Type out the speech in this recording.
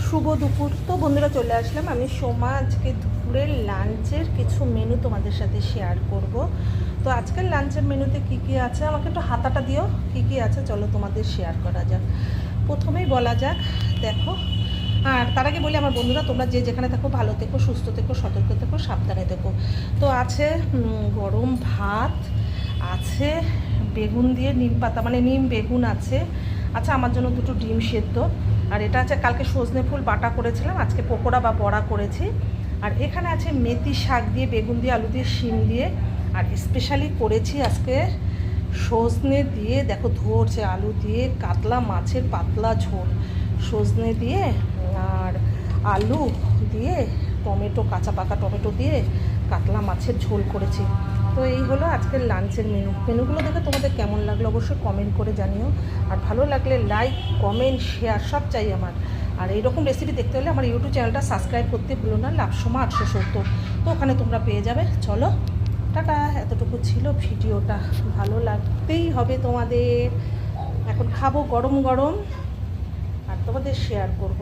শুভ দুপুর। তো বন্ধুরা চলে আসলাম আমি সোমা। আজকে দুপুরের লাঞ্চের কিছু মেনু তোমাদের সাথে শেয়ার করব। তো আজকের লাঞ্চের মেনুতে কি কি আছে আমাকে একটু হাতাটা দিও, কি কি আছে চলো তোমাদের শেয়ার করা যাক। প্রথমেই বলা যাক, দেখো। আর তার আগে বলি আমার বন্ধুরা, তোমরা যে যেখানে থাকো ভালো থেকো, সুস্থ থেকো, সতর্ক থেকো, সাবধানে থেকো। তো আছে গরম ভাত, আছে বেগুন দিয়ে নিম পাতা মানে নিম বেগুন আছে, আচ্ছা আমার জন্য দুটো ডিম সেদ্ধ, আর এটা আছে কালকে সজনে ফুল বাটা করেছিলাম, আজকে পকোড়া বা বড়া করেছি। আর এখানে আছে মেথি শাক দিয়ে, বেগুন দিয়ে, আলু দিয়ে, শিম দিয়ে। আর স্পেশালি করেছি আজকে সজনে দিয়ে, দেখো ধরছে, আলু দিয়ে কাতলা মাছের পাতলা ঝোল, সজনে দিয়ে আর আলু দিয়ে, টমেটো, কাঁচা পাকা টমেটো দিয়ে কাতলা মাছের ঝোল করেছি। তো এই হলো আজকের লাঞ্চের মেনুগুলো দেখে তোমাদের কেমন লাগলো অবশ্যই কমেন্ট করে জানিও। আর ভালো লাগলে লাইক, কমেন্ট, শেয়ার সব চাই আমার। আর এইরকম রেসিপি দেখতে হলে আমার ইউটিউব চ্যানেলটা সাবস্ক্রাইব করতে ভুলো না, লাভসমা 870। তো ওখানে তোমরা পেয়ে যাবে। চলো টাটা, এতটুকু ছিল ভিডিওটা, ভালো লাগতেই হবে তোমাদের। এখন খাবো গরম গরম আর তোমাদের শেয়ার করব।